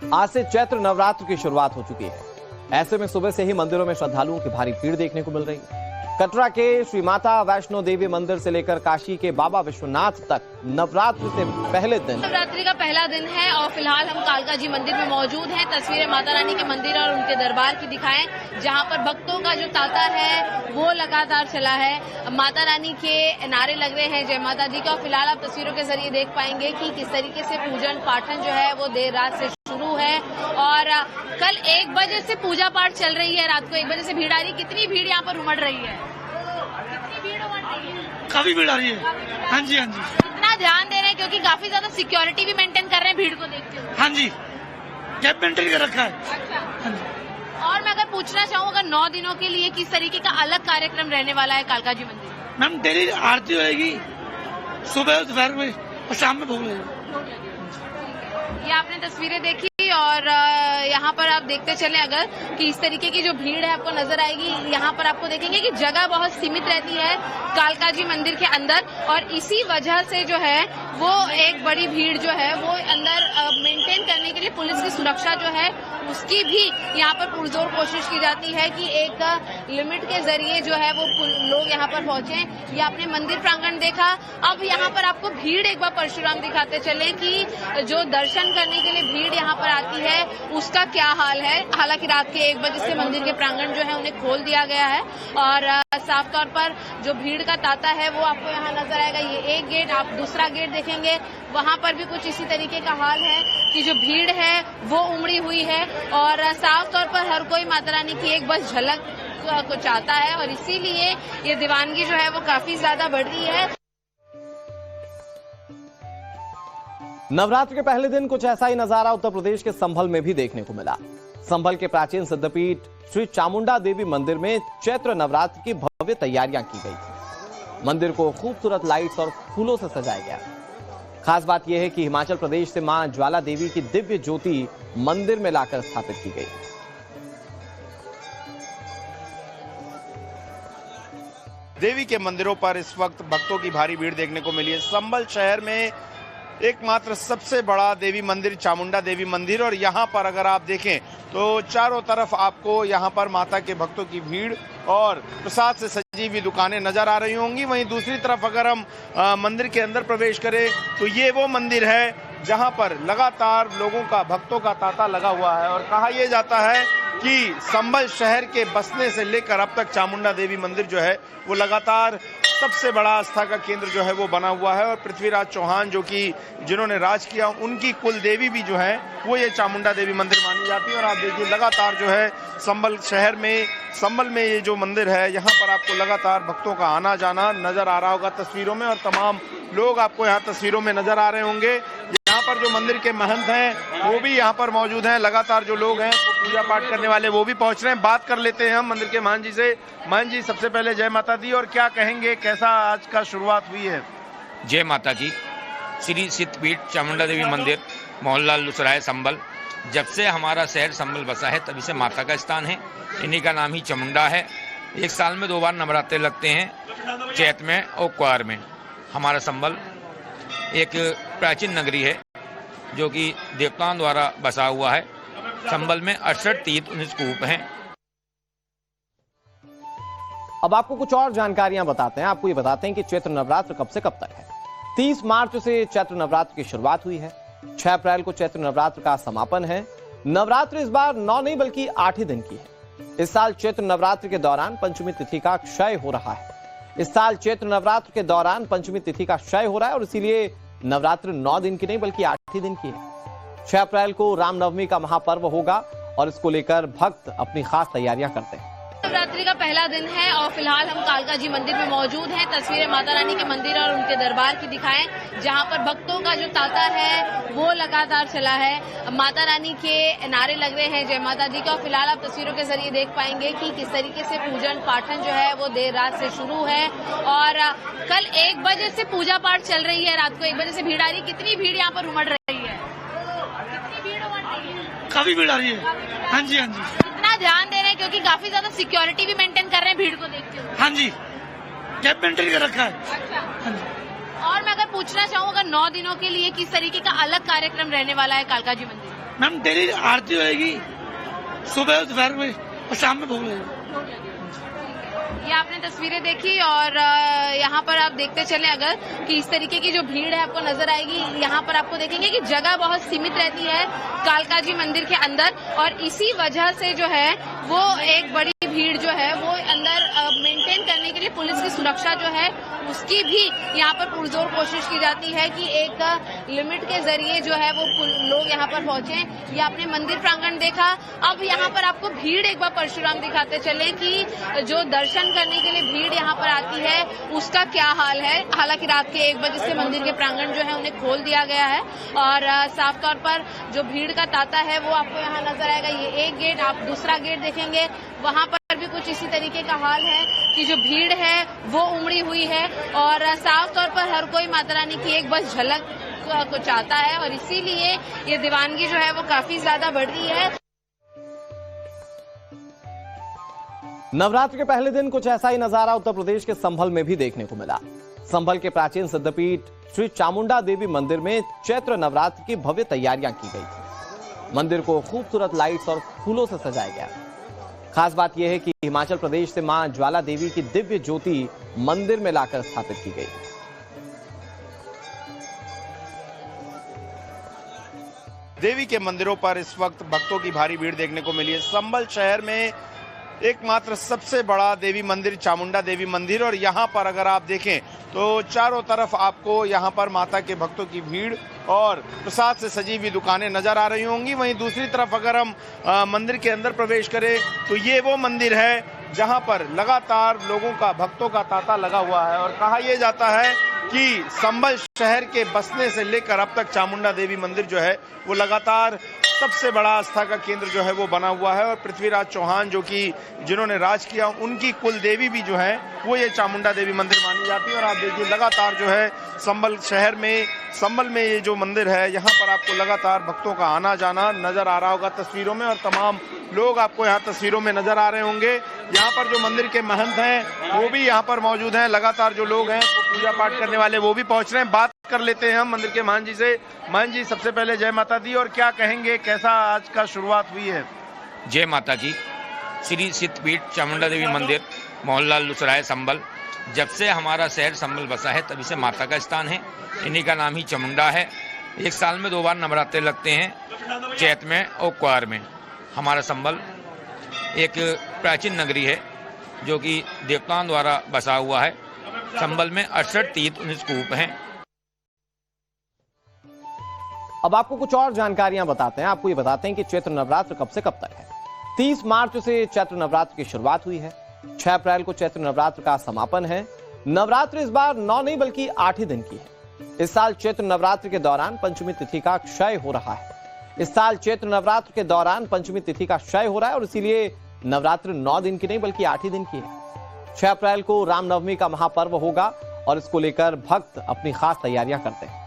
आज से चैत्र नवरात्र की शुरुआत हो चुकी है। ऐसे में सुबह से ही मंदिरों में श्रद्धालुओं की भारी भीड़ देखने को मिल रही है। कटरा के श्री माता वैष्णो देवी मंदिर से लेकर काशी के बाबा विश्वनाथ तक नवरात्र से पहले दिन नवरात्रि का पहला दिन है और फिलहाल हम कालका जी मंदिर में मौजूद हैं। तस्वीरें माता रानी के मंदिर और उनके दरबार की दिखाएं, जहां पर भक्तों का जो तांता है वो लगातार चला है। माता रानी के नारे लग रहे हैं जय माता दी का। और फिलहाल आप तस्वीरों के जरिए देख पाएंगे कि किस तरीके से पूजन पाठन जो है वो देर रात से शुरू है और कल 1 बजे से पूजा पाठ चल रही है। रात को 1 बजे से भीड़ आ रही है। कितनी भीड़ यहाँ पर उमड़ रही है? काफी भीड़ आ रही है। हाँ जी, हाँ जी। इतना ध्यान दे रहे हैं क्योंकि काफी ज्यादा सिक्योरिटी भी मेंटेन कर रहे हैं भीड़ को देखते हुए। हाँ जी, गैप मेंटेन कर रखा है। अच्छा। हाँ जी। और मैं अगर पूछना चाहूँ, अगर 9 दिनों के लिए किस तरीके का अलग कार्यक्रम रहने वाला है कालका जी मंदिर में? मैम डेली आरती होगी, सुबह दोपहर में और शाम में भोग लगेगा। ये आपने तस्वीरें देखी और यहाँ पर आप देखते चले अगर कि इस तरीके की जो भीड़ है आपको नजर आएगी। यहाँ पर आपको देखेंगे कि जगह बहुत सीमित रहती है कालका जी मंदिर के अंदर और इसी वजह से जो है वो एक बड़ी भीड़ जो है वो अंदर मेंटेन करने के लिए पुलिस की सुरक्षा जो है उसकी भी यहाँ पर पुरजोर कोशिश की जाती है कि एक लिमिट के जरिए जो है वो लोग यहाँ पर पहुंचे। ये आपने मंदिर प्रांगण देखा। अब यहाँ पर आपको भीड़ एक बार परशुराम दिखाते चले कि जो दर्शन करने के लिए भीड़ यहाँ पर आती है उसका क्या हाल है। हालांकि रात के 1 बजे से मंदिर के प्रांगण जो है उन्हें खोल दिया गया है और साफ तौर पर जो भीड़ का तांता है वो आपको यहाँ नजर आएगा। ये एक गेट, आप दूसरा गेट देखेंगे वहां पर भी कुछ इसी तरीके का हाल है कि जो भीड़ है वो उमड़ी हुई है और साफ तौर पर हर कोई माता रानी की एक बस झलक को चाहता है और इसीलिए ये दीवानगी जो है वो काफी ज्यादा बढ़ रही है। नवरात्र के पहले दिन कुछ ऐसा ही नजारा उत्तर प्रदेश के संभल में भी देखने को मिला। संभल के प्राचीन सिद्धपीठ श्री चामुंडा देवी मंदिर में चैत्र नवरात्र की भव्य तैयारियां की गई थी। मंदिर को खूबसूरत लाइट्स और फूलों से सजाया गया। खास बात यह है कि हिमाचल प्रदेश से मां ज्वाला देवी की दिव्य ज्योति मंदिर में लाकर स्थापित की गई। देवी के मंदिरों पर इस वक्त भक्तों की भारी भीड़ देखने को मिली है। संभल शहर में एकमात्र सबसे बड़ा देवी मंदिर चामुंडा देवी मंदिर और यहाँ पर अगर आप देखें तो चारों तरफ आपको यहाँ पर माता के भक्तों की भीड़ और प्रसाद से सजी हुई दुकानें नजर आ रही होंगी। वहीं दूसरी तरफ अगर हम मंदिर के अंदर प्रवेश करें तो ये वो मंदिर है जहाँ पर लगातार लोगों का, भक्तों का तांता लगा हुआ है और कहा यह जाता है कि संभल शहर के बसने से लेकर अब तक चामुंडा देवी मंदिर जो है वो लगातार सबसे बड़ा आस्था का केंद्र जो है वो बना हुआ है। और पृथ्वीराज चौहान जो कि जिन्होंने राज किया उनकी कुल देवी भी जो है वो ये चामुंडा देवी मंदिर मानी जाती है। और आप देखिए लगातार जो है संभल शहर में, संभल में ये जो मंदिर है यहाँ पर आपको लगातार भक्तों का आना जाना नजर आ रहा होगा तस्वीरों में और तमाम लोग आपको यहाँ तस्वीरों में नजर आ रहे होंगे। यहाँ पर जो मंदिर के महंत हैं वो भी यहाँ पर मौजूद हैं। लगातार जो लोग हैं पूजा पाठ करने वाले वो भी पहुंच रहे हैं। बात कर लेते हैं हम मंदिर के महंत जी से। महंत जी, सबसे पहले जय माता दी और क्या कहेंगे, कैसा आज का शुरुआत हुई है? जय माता जी। श्री सिद्धपीठ चामुंडा देवी मंदिर, मोहल्ला लुसराय, संभल। जब से हमारा शहर संभल बसा है तभी से माता का स्थान है। इन्हीं का नाम ही चामुंडा है। 1 साल में 2 बार नवरात्रे लगते हैं, चैत में और क्वार में। हमारा संभल एक प्राचीन नगरी है जो कि देवताओं द्वारा बसा हुआ है। संभल में 68 तीर्थ 19 कूप हैं। अब आपको कुछ और जानकारियां बताते हैं। आपको ये बताते हैं कि चैत्र नवरात्र कब से कब तक है। 30 मार्च से चैत्र नवरात्र की शुरुआत हुई है। 6 अप्रैल को चैत्र नवरात्र का समापन है। नवरात्र इस बार 9 नहीं बल्कि 8 ही दिन की है। इस साल चैत्र नवरात्र के दौरान पंचमी तिथि का क्षय हो रहा है। इस साल चैत्र नवरात्र के दौरान पंचमी तिथि का क्षय हो रहा है और इसीलिए नवरात्र 9 दिन की नहीं बल्कि 8 ही दिन की है। 6 अप्रैल को रामनवमी का महापर्व होगा और इसको लेकर भक्त अपनी खास तैयारियां करते हैं। नवरात्रि का पहला दिन है और फिलहाल हम कालका जी मंदिर में मौजूद हैं। तस्वीरें माता रानी के मंदिर और उनके दरबार की दिखाएं, जहां पर भक्तों का जो तांता है वो लगातार चला है। माता रानी के नारे लग रहे हैं जय माता दी का। और फिलहाल आप तस्वीरों के जरिए देख पाएंगे कि किस तरीके से पूजन पाठन जो है वो देर रात से शुरू है और कल 1 बजे से पूजा पाठ चल रही है। रात को 1 बजे से भीड़ आ रही है। कितनी भीड़ यहाँ पर उमड़ रही है? कितनी भीड़ उमड़ रही है? काफी भीड़ आ रही है। हाँ जी, हाँ जी। इतना ध्यान दे रहे हैं क्योंकि काफी ज्यादा सिक्योरिटी भी मेंटेन कर रहे हैं भीड़ को देखते हुए। हाँ जी, गैप मेंटेन कर रखा है। अच्छा। हाँ जी। और मैं अगर पूछना चाहूँ, अगर 9 दिनों के लिए किस तरीके का अलग कार्यक्रम रहने वाला है कालका जी मंदिर? मैम डेली आरती होएगी, सुबह दोपहर में और शाम में भोग लगेगा। ये आपने तस्वीरें देखी और यहाँ पर आप देखते चले अगर कि इस तरीके की जो भीड़ है आपको नजर आएगी। यहाँ पर आपको देखेंगे कि जगह बहुत सीमित रहती है कालका जी मंदिर के अंदर, और इसी वजह से जो है वो एक बड़ी भीड़ जो है वो अंदर मेंटेन करने के लिए पुलिस की सुरक्षा जो है उसकी भी यहाँ पर पुरजोर कोशिश की जाती है कि एक लिमिट के जरिए जो है वो लोग यहाँ पर पहुंचे। ये आपने मंदिर प्रांगण देखा, अब यहाँ पर आपको भीड़ एक बार परशुराम दिखाते चले कि जो दर्शन करने के लिए भीड़ यहाँ पर आती है उसका क्या हाल है। हालांकि रात के 1 बजे से मंदिर के प्रांगण जो है उन्हें खोल दिया गया है और साफ तौर पर जो भीड़ का तांता है वो आपको यहाँ नजर आएगा। ये एक गेट, आप दूसरा गेट देखेंगे, वहां पर भी कुछ इसी तरीके का हाल है कि जो भीड़ है वो उमड़ी हुई है और साफ तौर पर हर कोई माता रानी की एक बस झलक को चाहता है और इसीलिए ये दीवानगी जो है वो काफी ज्यादा बढ़ रही है। नवरात्र के पहले दिन कुछ ऐसा ही नजारा उत्तर प्रदेश के संभल में भी देखने को मिला। संभल के प्राचीन सिद्धपीठ श्री चामुंडा देवी मंदिर में चैत्र नवरात्र की भव्य तैयारियां की गई थी। मंदिर को खूबसूरत लाइट्स और फूलों से सजाया गया। खास बात यह है कि हिमाचल प्रदेश से मां ज्वाला देवी की दिव्य ज्योति मंदिर में लाकर स्थापित की गई। देवी के मंदिरों पर इस वक्त भक्तों की भारी भीड़ देखने को मिली है। संभल शहर में एकमात्र सबसे बड़ा देवी मंदिर चामुंडा देवी मंदिर, और यहाँ पर अगर आप देखें तो चारों तरफ आपको यहाँ पर माता के भक्तों की भीड़ और प्रसाद से सजी हुई दुकानें नजर आ रही होंगी। वहीं दूसरी तरफ अगर हम मंदिर के अंदर प्रवेश करें तो ये वो मंदिर है जहाँ पर लगातार लोगों का, भक्तों का तांता लगा हुआ है। और कहा यह जाता है कि संभल शहर के बसने से लेकर अब तक चामुंडा देवी मंदिर जो है वो लगातार सबसे बड़ा आस्था का केंद्र जो है वो बना हुआ है। और पृथ्वीराज चौहान जो कि जिन्होंने राज किया, उनकी कुल देवी भी जो है वो ये चामुंडा देवी मंदिर मानी जाती है। और आप देखिए लगातार जो है संभल शहर में, संभल में ये जो मंदिर है यहाँ पर आपको लगातार भक्तों का आना जाना नजर आ रहा होगा तस्वीरों में, और तमाम लोग आपको यहाँ तस्वीरों में नजर आ रहे होंगे। यहाँ पर जो मंदिर के महंत हैं वो भी यहाँ पर मौजूद हैं। लगातार जो लोग हैं पूजा पाठ करने वाले वो भी पहुंच रहे हैं। बात कर लेते हैं हम मंदिर के महंत जी से। महंत जी, सबसे पहले जय माता दी, और क्या कहेंगे, कैसा आज का शुरुआत हुई है? जय माता की। श्री सिद्धपीठ चामुंडा देवी मंदिर, मोहल्ला लुसराय, संभल। जब से हमारा शहर संभल बसा है तभी से माता का स्थान है। इन्हीं का नाम ही चामुंडा है। एक साल में 2 बार नवरात्रे लगते हैं, चैत में और क्वार में। हमारा संभल एक प्राचीन नगरी है जो कि देवताओं द्वारा बसा हुआ है। संभल में 68 तीर्थ 19 कूप हैं। अब आपको कुछ और जानकारियां बताते हैं। आपको ये बताते हैं कि चैत्र नवरात्र कब से कब तक है। 30 मार्च से चैत्र नवरात्र की शुरुआत हुई है। 6 अप्रैल को चैत्र नवरात्र का समापन है। नवरात्र इस बार 9 नहीं बल्कि 8 ही दिन की है। इस साल चैत्र नवरात्र के दौरान पंचमी तिथि का क्षय हो रहा है। इस साल चैत्र नवरात्र के दौरान पंचमी तिथि का क्षय हो रहा है और इसीलिए नवरात्र 9 दिन की नहीं बल्कि 8 ही दिन की है। 6 अप्रैल को रामनवमी का महापर्व होगा और इसको लेकर भक्त अपनी खास तैयारियां करते हैं।